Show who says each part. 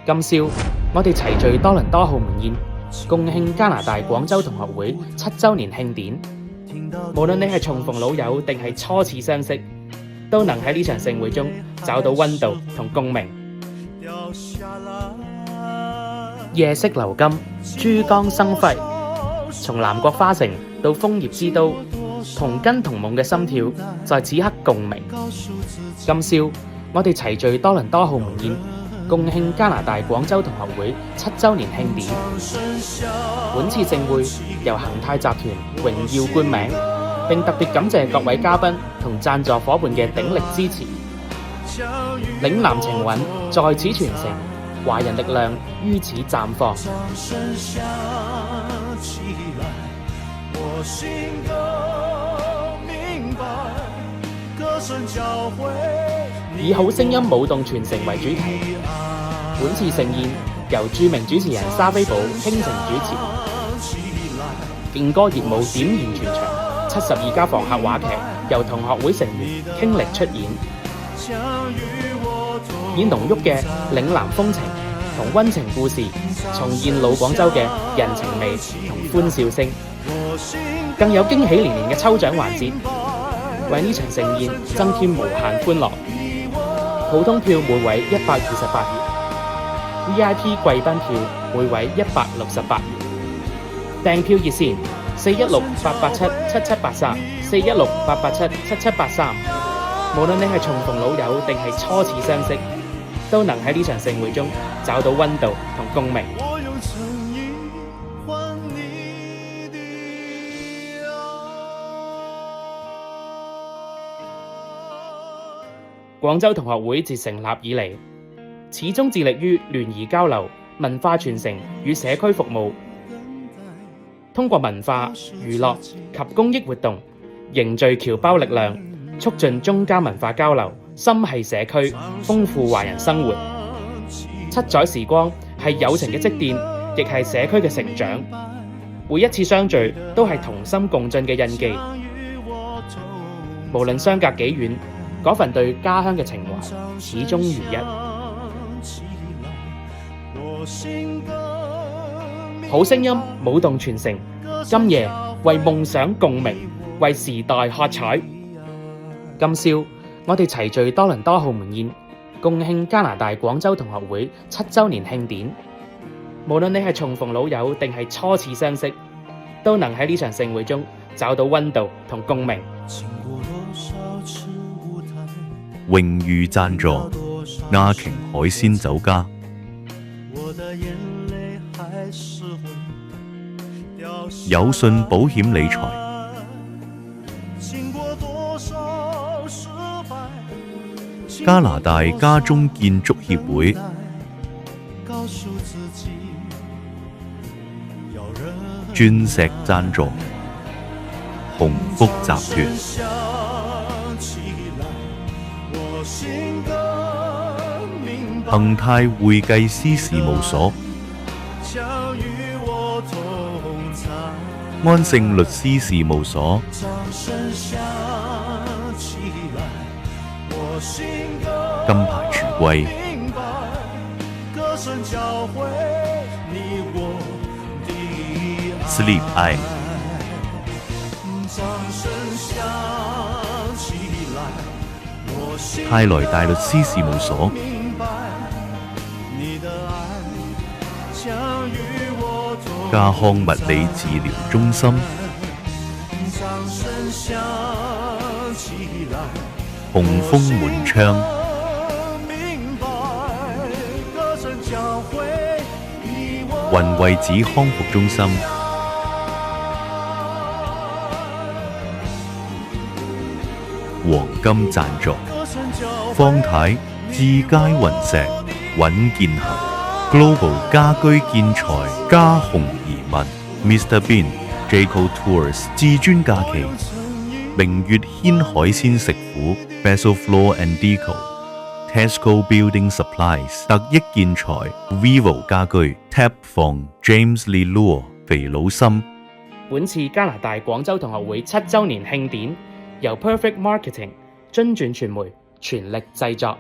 Speaker 1: 今宵我哋齊聚多倫多號門宴，共慶加拿大廣州同學會7週年慶典。無論你係重逢老友定係初次相識，都能喺呢場盛會中找到溫度同共鳴。夜色流金，珠江生輝，從南國花城到楓葉之都，同根同夢嘅心跳在此刻共鳴。今宵我哋齊聚多倫多號門宴，共慶加拿大廣州同學會7週年慶典。本次盛會由恒泰集團榮耀冠名，並特別感謝各位嘉賓同贊助夥伴嘅鼎力支持。嶺南情韻在此傳承，華人力量於此綻放。以好聲音舞動傳承為主題，本次盛宴由著名主持人莎菲寶傾情主持，勁歌熱舞點燃全場，72家房客話劇由同學會成員傾力出演，以濃郁嘅嶺南風情同溫情故事，重現老廣州嘅人情味同歡笑聲，更有驚喜連連嘅抽獎環節，為呢場盛宴增添無限歡樂。普通票每位128元，VIP 貴賓票每位168元。訂票熱線416-887-7783 416-887-7783。無論你係重逢老友定係初次相識，都能喺呢場盛會中找到溫度同共鳴。廣州同學會自成立以嚟，始終致力於聯誼交流、文化傳承與社區服務，通過文化、娛樂及公益活動，凝聚僑胞力量，促進中加文化交流，心繫社區，豐富華人生活。7載時光係友情嘅積澱，亦係社區嘅成長。每一次相聚都係同心共進嘅印記。無論相隔幾遠，嗰份對家鄉嘅情懷始終如一。好聲音舞動傳承，今夜為夢想共鳴，為時代喝彩。今宵我哋齊聚多倫多號門宴，共慶加拿大廣州同學會7週年慶典。無論你係重逢老友定係初次相識，都能喺呢場盛會中找到溫度同共鳴。
Speaker 2: 榮譽贊助亞瓊海鮮酒家。友信保險理財。加拿大家中建築協會。鑽石贊助鴻福集團。恒泰會計師事務所。安盛律師事務所。金牌廚櫃。Sleep Eye。泰來大律師事務所。家康物理治療中心。紅楓門窗。雲惠子康復中心。黃金贊助方太智佳雲石穩健行 Global 家居建材家紅移民 Mr Bean Jayco Tours 至尊假期明月軒海鮮食府 Basil Floor and Deco Tesco Building Supplies 特益建材 Vivo 家居 Tap 房 James Lee Lure 肥佬森。
Speaker 1: 本次加拿大廣州同學會7週年慶典由 Perfect Marketing 臻傳傳媒全力製作。